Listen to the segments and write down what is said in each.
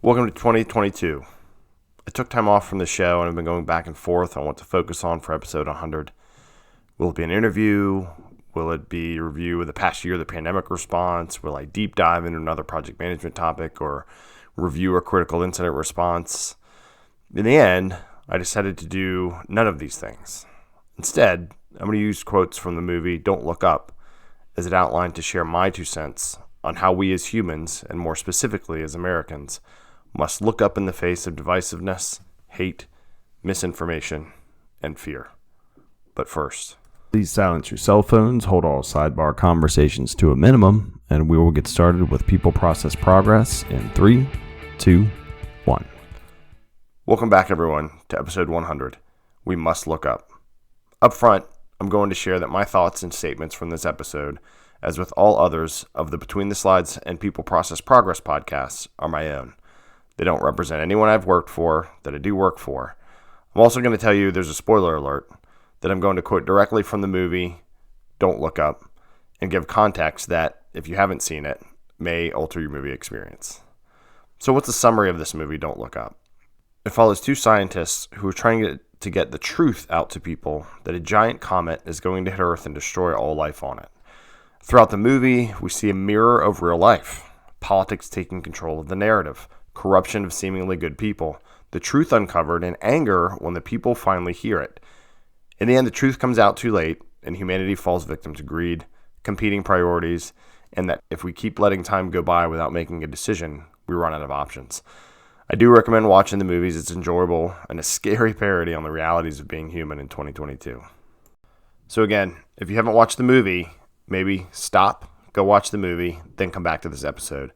Welcome to 2022. I took time off from the show and I've been going back and forth on what to focus on for episode 100. Will it be an interview? Will it be a review of the past year, the pandemic response? Will I deep dive into another project management topic or review a critical incident response? In the end, I decided to do none of these things. Instead, I'm going to use quotes from the movie Don't Look Up as it outlined to share my 2 cents on how we as humans, and more specifically as Americans, must look up in the face of divisiveness, hate, misinformation, and fear. But first, please silence your cell phones, hold all sidebar conversations to a minimum, and we will get started with People Process Progress in 3, 2, 1. Welcome back, everyone, to episode 100. We must look up. Up front, I'm going to share that my thoughts and statements from this episode, as with all others of the Between the Slides and People Process Progress podcasts, are my own. They don't represent anyone I've worked for, that I do work for. I'm also going to tell you there's a spoiler alert that I'm going to quote directly from the movie Don't Look Up and give context that, if you haven't seen it, may alter your movie experience. So what's the summary of this movie, Don't Look Up? It follows 2 scientists who are trying to get the truth out to people that a giant comet is going to hit Earth and destroy all life on it. Throughout the movie, we see a mirror of real life, politics taking control of the narrative, corruption of seemingly good people, the truth uncovered, and anger when the people finally hear it. In the end, the truth comes out too late, and humanity falls victim to greed, competing priorities, and that if we keep letting time go by without making a decision, we run out of options. I do recommend watching the movies. It's enjoyable and a scary parody on the realities of being human in 2022. So again, if you haven't watched the movie, maybe stop, go watch the movie, then come back to this episode.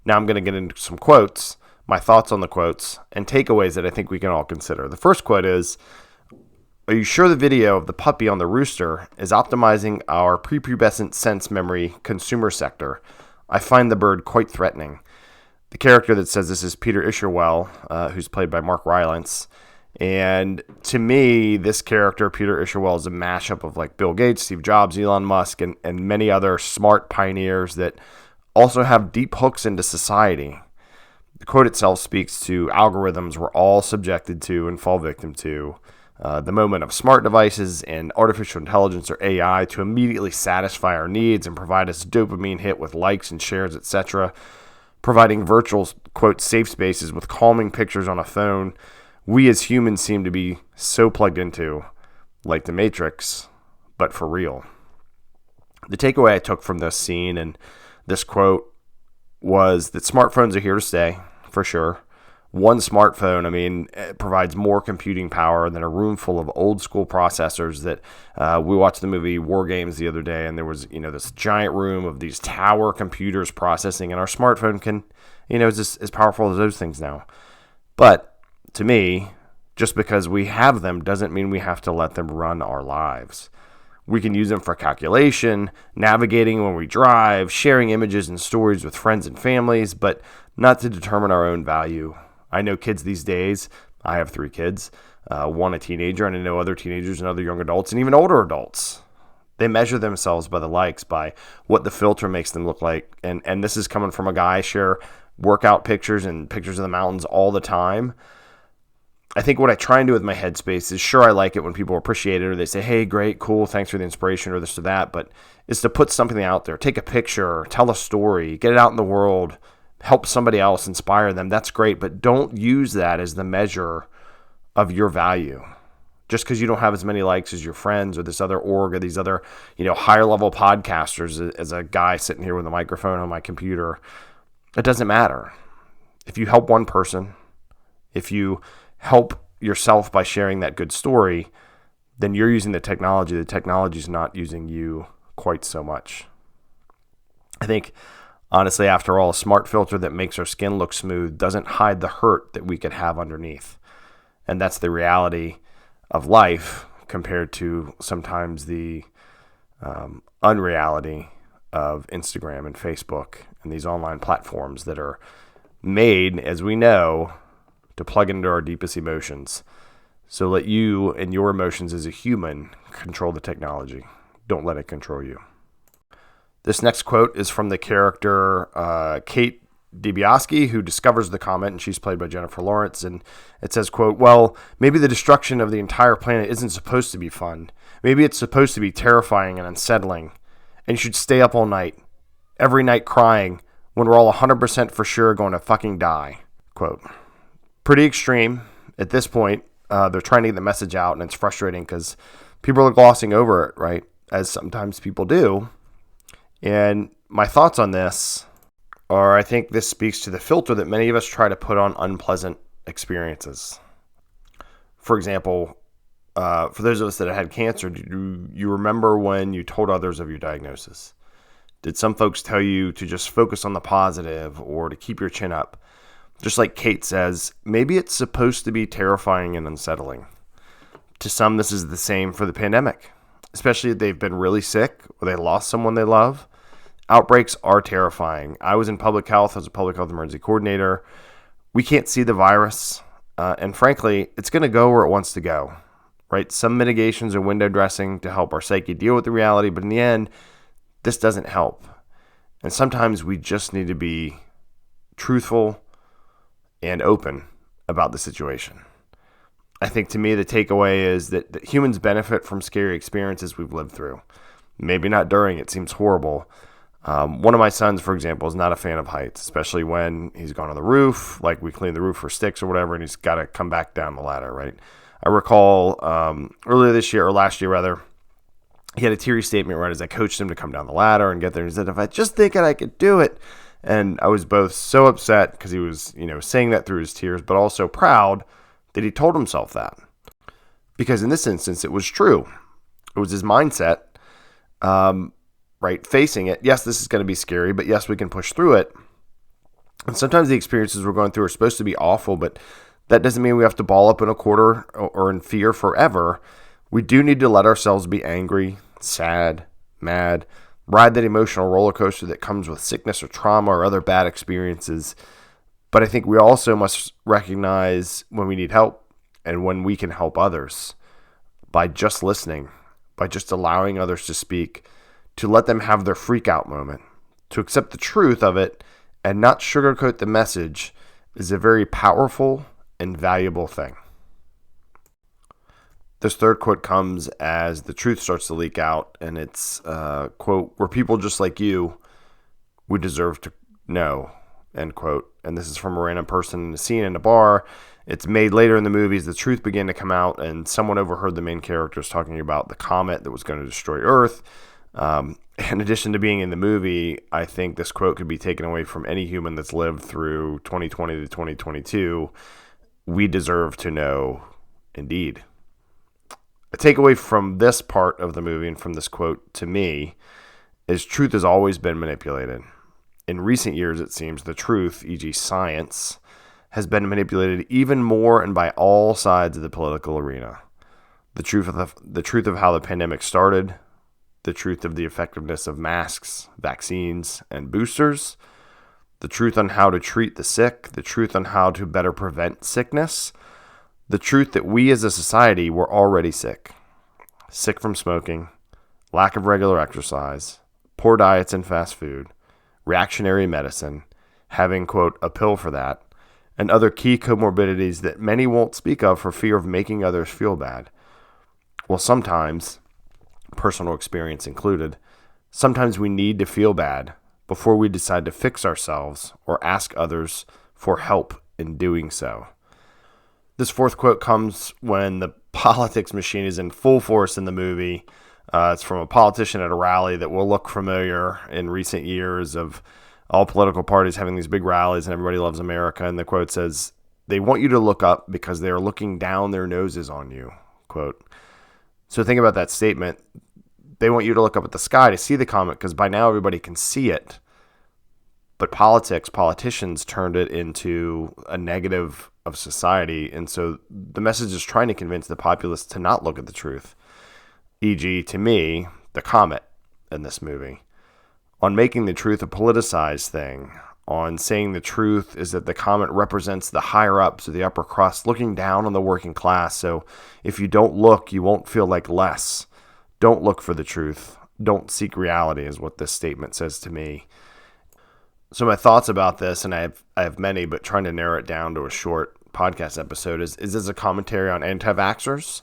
Now I'm going to get into some quotes, my thoughts on the quotes, and takeaways that I think we can all consider. The first quote is, "Are you sure the video of the puppy on the rooster is optimizing our prepubescent sense memory consumer sector? I find the bird quite threatening." The character that says this is Peter Isherwell, who's played by Mark Rylance. And to me, this character, Peter Isherwell, is a mashup of like Bill Gates, Steve Jobs, Elon Musk, and many other smart pioneers that also have deep hooks into society. The quote itself speaks to algorithms we're all subjected to and fall victim to. The moment of smart devices and artificial intelligence or AI to immediately satisfy our needs and provide us a dopamine hit with likes and shares, etc., providing virtual, quote, safe spaces with calming pictures on a phone, we as humans seem to be so plugged into, like the Matrix, but for real. The takeaway I took from this scene and this quote was that smartphones are here to stay, for sure. One smartphone, it provides more computing power than a room full of old school processors that we watched the movie War Games the other day, and there was, this giant room of these tower computers processing, and our smartphone can, is as powerful as those things now. But to me, just because we have them doesn't mean we have to let them run our lives. We can use them for calculation, navigating when we drive, sharing images and stories with friends and families, but not to determine our own value. I know kids these days. I have 3 kids, one a teenager, and I know other teenagers and other young adults and even older adults. They measure themselves by the likes, by what the filter makes them look like. And this is coming from a guy. I share workout pictures and pictures of the mountains all the time. I think what I try and do with my headspace is, sure, I like it when people appreciate it or they say, hey, great, cool, thanks for the inspiration or this or that, but is to put something out there, take a picture, tell a story, get it out in the world, help somebody else, inspire them. That's great, but don't use that as the measure of your value. Just because you don't have as many likes as your friends or this other org or these other, higher level podcasters as a guy sitting here with a microphone on my computer, it doesn't matter. If you help one person, if you help yourself by sharing that good story, then you're using the technology. The technology is not using you quite so much. I think, honestly, after all, a smart filter that makes our skin look smooth doesn't hide the hurt that we could have underneath. And that's the reality of life compared to sometimes the unreality of Instagram and Facebook and these online platforms that are made, as we know, to plug into our deepest emotions. So let you and your emotions as a human control the technology. Don't let it control you. This next quote is from the character Kate DiBiase, who discovers the comet, and she's played by Jennifer Lawrence. And it says, quote, well, maybe the destruction of the entire planet isn't supposed to be fun. Maybe it's supposed to be terrifying and unsettling. And you should stay up all night, every night crying, when we're all 100% for sure going to fucking die. Quote. Pretty extreme. At this point, they're trying to get the message out, and it's frustrating because people are glossing over it, right? As sometimes people do. And my thoughts on this are, I think this speaks to the filter that many of us try to put on unpleasant experiences. For example, for those of us that had cancer, do you remember when you told others of your diagnosis? Did some folks tell you to just focus on the positive or to keep your chin up? Just like Kate says, maybe it's supposed to be terrifying and unsettling. To some, this is the same for the pandemic, especially if they've been really sick or they lost someone they love. Outbreaks are terrifying. I was in public health as a public health emergency coordinator. We can't see the virus, and frankly, it's going to go where it wants to go, right? Some mitigations are window dressing to help our psyche deal with the reality, but in the end, this doesn't help. And sometimes we just need to be truthful and open about the situation. I think to me, the takeaway is that humans benefit from scary experiences we've lived through. Maybe not during, it seems horrible. One of my sons, for example, is not a fan of heights, especially when he's gone on the roof, like we clean the roof for sticks or whatever, and he's got to come back down the ladder, right? I recall earlier this year, or last year rather, he had a teary statement right as I coached him to come down the ladder and get there. He said, if I just think I could do it. And I was both so upset because he was, saying that through his tears, but also proud that he told himself that. Because in this instance, it was true. It was his mindset, right, facing it. Yes, this is going to be scary, but yes, we can push through it. And sometimes the experiences we're going through are supposed to be awful, but that doesn't mean we have to ball up in a quarter or in fear forever. We do need to let ourselves be angry, sad, mad, ride that emotional roller coaster that comes with sickness or trauma or other bad experiences. But I think we also must recognize when we need help and when we can help others by just listening, by just allowing others to speak, to let them have their freak out moment, to accept the truth of it and not sugarcoat the message is a very powerful and valuable thing. This third quote comes as the truth starts to leak out, and it's, quote, we're people just like you, we deserve to know, end quote. And this is from a random person in a scene in a bar. It's made later in the movies. The truth began to come out, and someone overheard the main characters talking about the comet that was going to destroy Earth. In addition to being in the movie, I think this quote could be taken away from any human that's lived through 2020 to 2022. We deserve to know, indeed. A takeaway from this part of the movie and from this quote to me is truth has always been manipulated. In recent years, it seems the truth, e.g. science, has been manipulated even more and by all sides of the political arena. The truth of how the pandemic started, the truth of the effectiveness of masks, vaccines, and boosters, the truth on how to treat the sick, the truth on how to better prevent sickness, the truth that we as a society were already sick. Sick from smoking, lack of regular exercise, poor diets and fast food, reactionary medicine, having, quote, a pill for that, and other key comorbidities that many won't speak of for fear of making others feel bad. Well, sometimes, personal experience included, sometimes we need to feel bad before we decide to fix ourselves or ask others for help in doing so. This fourth quote comes when the politics machine is in full force in the movie. It's from a politician at a rally that will look familiar in recent years of all political parties having these big rallies and everybody loves America. And the quote says, they want you to look up because they are looking down their noses on you, quote. So think about that statement. They want you to look up at the sky to see the comet because by now everybody can see it. But politicians turned it into a negative of society. And so the message is trying to convince the populace to not look at the truth. E.g., to me, the comet in this movie. On making the truth a politicized thing. On saying the truth is that the comet represents the higher ups or the upper crust looking down on the working class. So if you don't look, you won't feel like less. Don't look for the truth. Don't seek reality is what this statement says to me. So my thoughts about this, and I have many, but trying to narrow it down to a short podcast episode, is this a commentary on anti-vaxxers?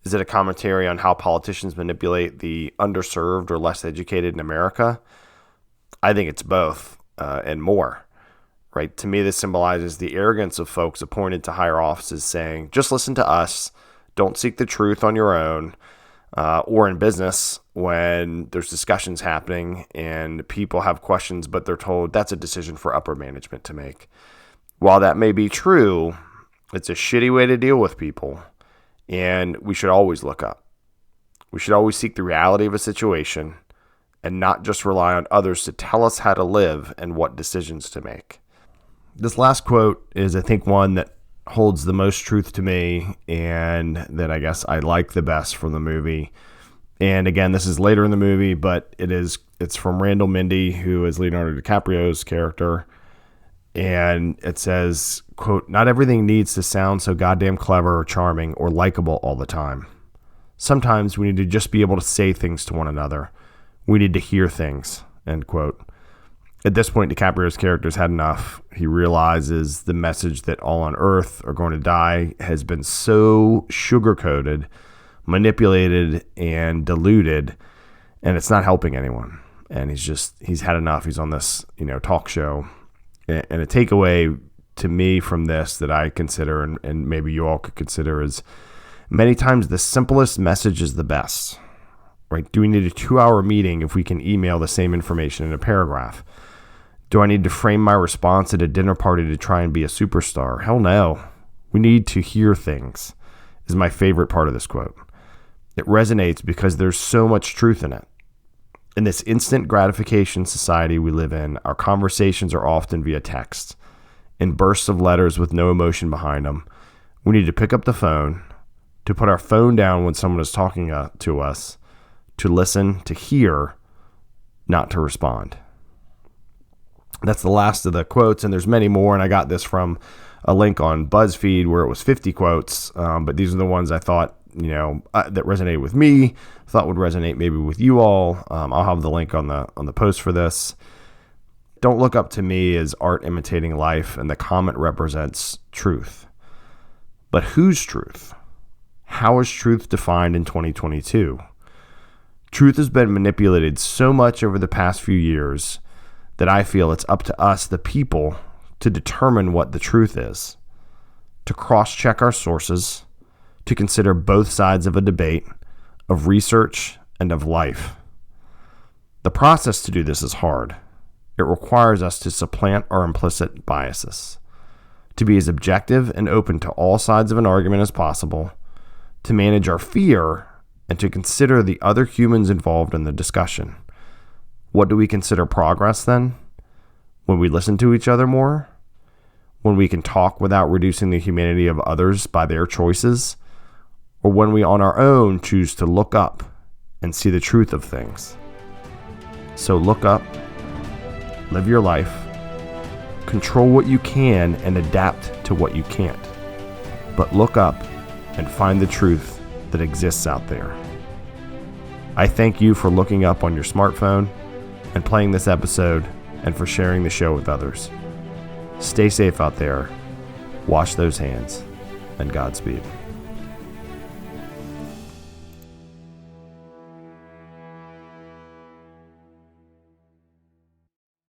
Is it a commentary on how politicians manipulate the underserved or less educated in America? I think it's both and more. Right? To me, this symbolizes the arrogance of folks appointed to higher offices saying, just listen to us, don't seek the truth on your own, or in business when there's discussions happening and people have questions, but they're told that's a decision for upper management to make. While that may be true, it's a shitty way to deal with people, and we should always look up. We should always seek the reality of a situation and not just rely on others to tell us how to live and what decisions to make. This last quote is, I think, one that holds the most truth to me and that I guess I like the best from the movie. And again, this is later in the movie, but it's from Randall Mindy, who is Leonardo DiCaprio's character. And it says, quote, "Not everything needs to sound so goddamn clever or charming or likable all the time. Sometimes we need to just be able to say things to one another. We need to hear things," end quote. At this point, DiCaprio's character's had enough. He realizes the message that all on Earth are going to die has been so sugar-coated, manipulated, and diluted, and it's not helping anyone. And he's had enough. He's on this, talk show. And a takeaway to me from this that I consider, and maybe you all could consider, is many times the simplest message is the best. Right? Do we need a 2-hour meeting if we can email the same information in a paragraph? Do I need to frame my response at a dinner party to try and be a superstar? Hell no. We need to hear things, is my favorite part of this quote. It resonates because there's so much truth in it. In this instant gratification society we live in, our conversations are often via text, in bursts of letters with no emotion behind them. We need to pick up the phone, to put our phone down when someone is talking to us, to listen, to hear, not to respond. That's the last of the quotes, and there's many more, and I got this from a link on BuzzFeed where it was 50 quotes, but these are the ones I thought, that resonated with me, thought would resonate maybe with you all. I'll have the link on the post for this. Don't look up to me as art imitating life, and the comment represents truth. But whose truth? How is truth defined in 2022? Truth has been manipulated so much over the past few years that I feel it's up to us, the people, to determine what the truth is, to cross-check our sources, to consider both sides of a debate, of research, and of life. The process to do this is hard. It requires us to supplant our implicit biases, to be as objective and open to all sides of an argument as possible, to manage our fear, and to consider the other humans involved in the discussion. What do we consider progress then? When we listen to each other more? When we can talk without reducing the humanity of others by their choices? Or when we on our own choose to look up and see the truth of things? So look up, live your life, control what you can and adapt to what you can't. But look up and find the truth that exists out there. I thank you for looking up on your smartphone and playing this episode, and for sharing the show with others. Stay safe out there, wash those hands, and Godspeed.